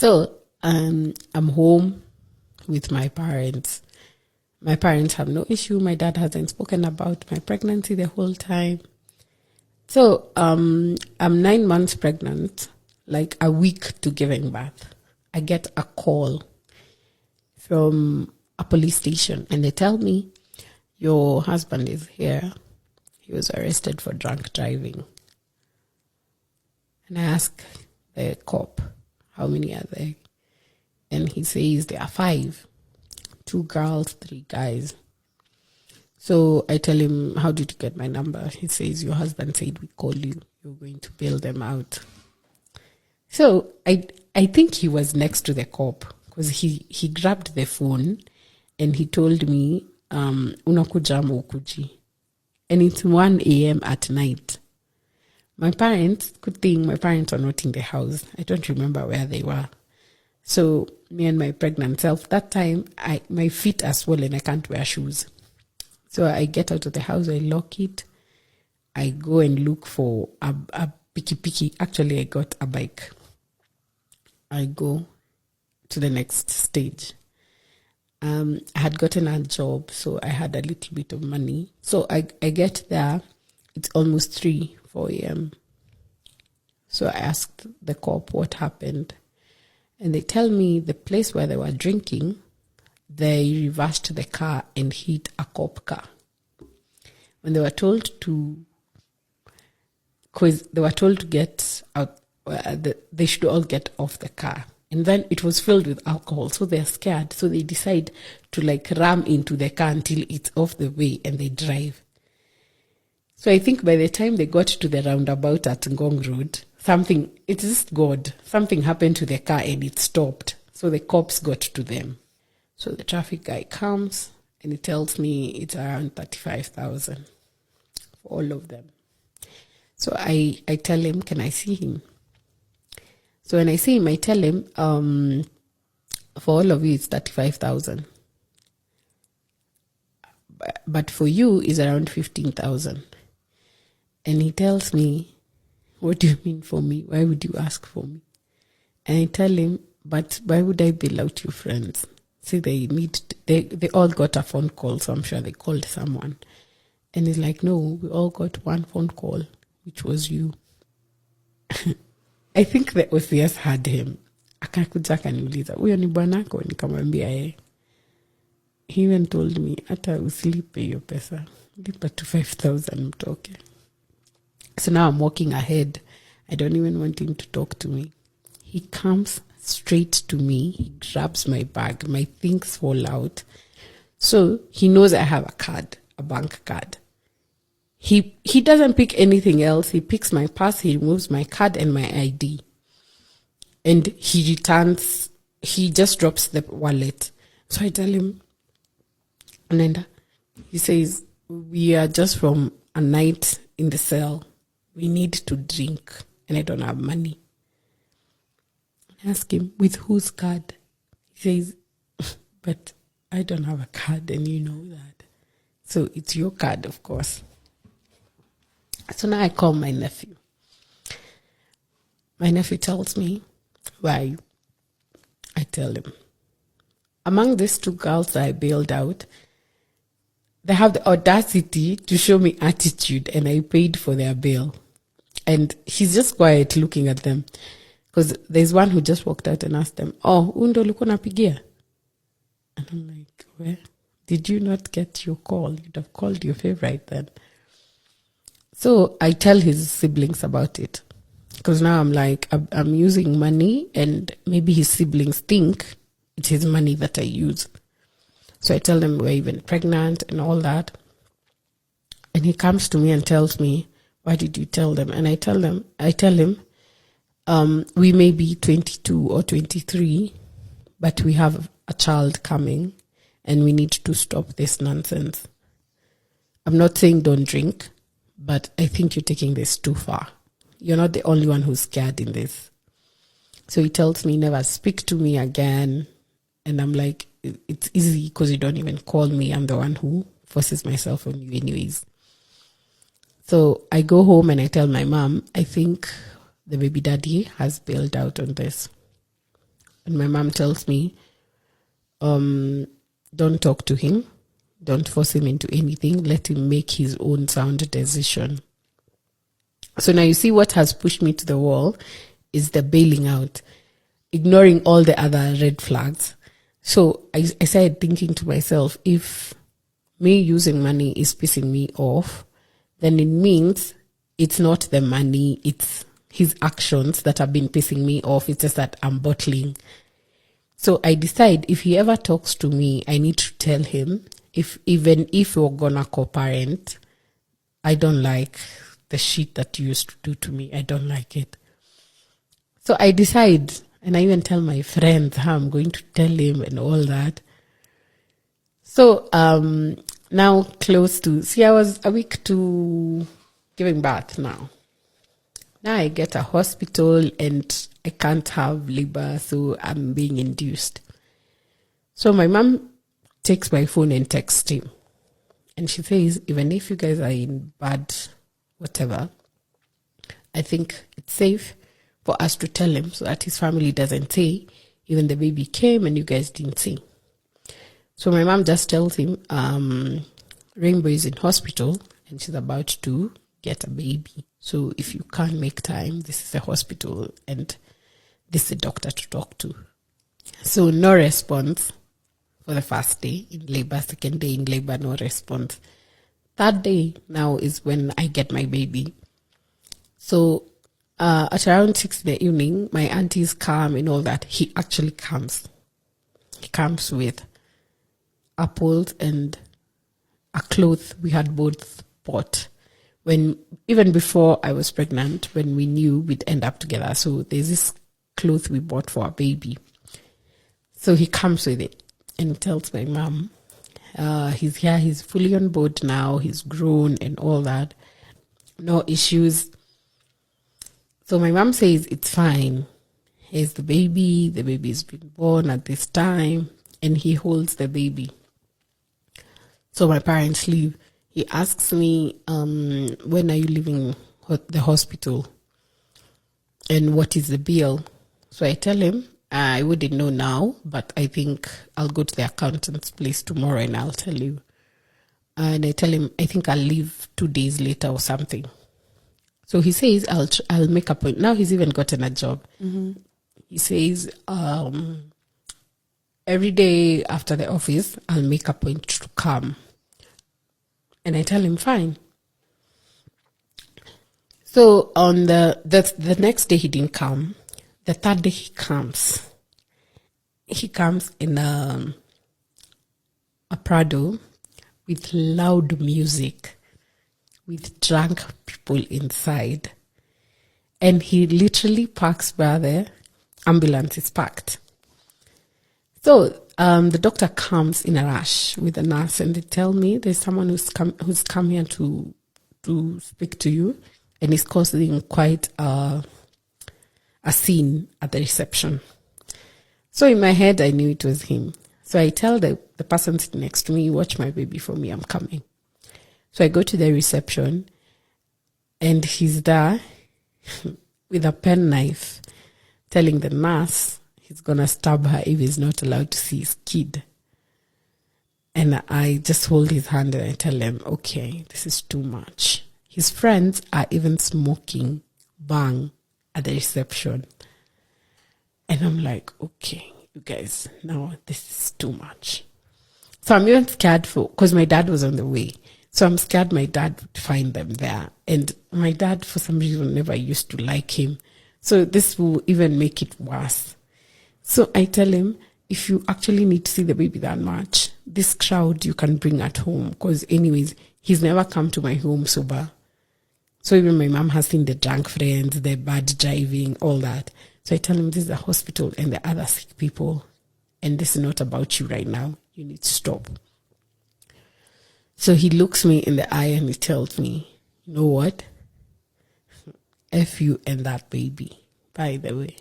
So I'm home with my parents. My parents have no issue. My dad hasn't spoken about my pregnancy the whole time. So I'm 9 months pregnant, like a week to giving birth. I get a call from a police station and they tell me, your husband is here. He was arrested for drunk driving. And I ask the cop, how many are there? And he says there are 5, 2 girls, 3 guys. So I tell him, how did you get my number? He says, your husband said we call you. You're going to bail them out. So I think he was next to the cop because he grabbed the phone and he told me, unakuja ama ukuji. And it's 1 a.m. at night. My parents, good thing my parents are not in the house. I don't remember where they were. So me and my pregnant self, that time, my feet are swollen. I can't wear shoes. So I get out of the house, I lock it. I go and look for a piki. Actually, I got a bike. I go to the next stage. I had gotten a job, so I had a little bit of money. So I get there. It's almost 4 a.m. So I asked the cop what happened. And they tell me the place where they were drinking, they reversed the car and hit a cop car. When they were told to, because they were told to get out, they should all get off the car. And then it was filled with alcohol, so they're scared. So they decide to ram into the car until it's off the way and they drive. So I think by the time they got to the roundabout at Ngong Road, it's just God, something happened to the car and it stopped. So the cops got to them. So the traffic guy comes and he tells me it's around 35,000 for all of them. So I tell him, can I see him? So when I see him, I tell him, for all of you, it's 35,000. But for you, it's around 15,000. And he tells me, what do you mean for me? Why would you ask for me? And I tell him, but why would I bail out your friends? See, they all got a phone call, so I'm sure they called someone. And he's like, no, we all got one phone call, which was you. I think the OCS had him. Akakuja akaniuliza, huyo ni bwanako? Nikamwambia yeye. He even told me, hata usilipe hiyo pesa. Lipa to 5,000 mtoke. So now I'm walking ahead. I don't even want him to talk to me. He comes straight to me. He grabs my bag. My things fall out. So he knows I have a card, a bank card. He doesn't pick anything else. He picks my purse. He removes my card and my ID. And he just drops the wallet. So I tell him, Nenda, he says, we are just from a night in the cell. We need to drink and I don't have money. I ask him, with whose card? He says, but I don't have a card and you know that. So it's your card, of course. So now I call my nephew. My nephew tells me, why? I tell him, among these 2 girls that I bailed out, they have the audacity to show me attitude and I paid for their bail. And he's just quiet looking at them. Because there's one who just walked out and asked them, oh, undo ulikuwa unapigia? And I'm like, where? Did you not get your call? You'd have called your favorite then. So I tell his siblings about it. Because now I'm like, I'm using money and maybe his siblings think it's his money that I use. So I tell them we're even pregnant and all that. And he comes to me and tells me, why did you tell them? And I tell him, we may be 22 or 23, but we have a child coming and we need to stop this nonsense. I'm not saying don't drink, but I think you're taking this too far. You're not the only one who's scared in this. So he tells me never speak to me again. And I'm like, it's easy because you don't even call me. I'm the one who forces myself on you anyways. So I go home and I tell my mom, I think the baby daddy has bailed out on this. And my mom tells me, don't talk to him. Don't force him into anything. Let him make his own sound decision. So now you see what has pushed me to the wall is the bailing out, ignoring all the other red flags. So I started thinking to myself, if me using money is pissing me off, then it means it's not the money, it's his actions that have been pissing me off. It's just that I'm bottling. So I decide if he ever talks to me, I need to tell him, even if we're gonna co-parent, I don't like the shit that you used to do to me. I don't like it. So I decide, and I even tell my friends how I'm going to tell him and all that. So now close to, I was a week to giving birth now. Now I get a hospital and I can't have labor, so I'm being induced. So my mom takes my phone and texts him. And she says, even if you guys are in bad whatever, I think it's safe for us to tell him so that his family doesn't say, even the baby came and you guys didn't see. So my mom just tells him, Rainbow is in hospital and she's about to get a baby. So if you can't make time, this is the hospital and this is the doctor to talk to. So no response for the first day in labor, second day in labor, no response. Third day now is when I get my baby. So at around 6 in the evening, my aunties come and all that. He actually comes. He comes with apples and a cloth we had both bought when, even before I was pregnant, when we knew we'd end up together. So there's this cloth we bought for our baby. So he comes with it and tells my mom, he's here, he's fully on board now, he's grown and all that. No issues. So my mom says it's fine. Here's the baby's been born at this time, and he holds the baby. So my parents leave. He asks me, when are you leaving the hospital? And what is the bill? So I tell him, I wouldn't know now, but I think I'll go to the accountant's place tomorrow and I'll tell you. And I tell him, I think I'll leave 2 days later or something. So he says, I'll make a point. Now he's even gotten a job. Mm-hmm. He says, every day after the office, I'll make a point to come. And I tell him, fine. So on the next day he didn't come. The third day he comes. He comes in a Prado with loud music, with drunk people inside. And he literally parks by the ambulance is parked. So the doctor comes in a rush with a nurse and they tell me there's someone who's come here to speak to you, and is causing quite a scene at the reception. So in my head, I knew it was him. So I tell the person sitting next to me, watch my baby for me, I'm coming. So I go to the reception and he's there with a penknife telling the nurse he's going to stab her if he's not allowed to see his kid. And I just hold his hand and I tell him, okay, this is too much. His friends are even smoking bang at the reception. And I'm like, okay, you guys, now this is too much. So I'm even scared because my dad was on the way. So I'm scared my dad would find them there. And my dad, for some reason, never used to like him. So this will even make it worse. So I tell him, if you actually need to see the baby that much, this crowd you can bring at home. Because anyways, he's never come to my home sober. So even my mom has seen the drunk friends, the bad driving, all that. So I tell him, this is a hospital and the other sick people. And this is not about you right now. You need to stop. So he looks me in the eye and he tells me, you know what? F you and that baby, by the way.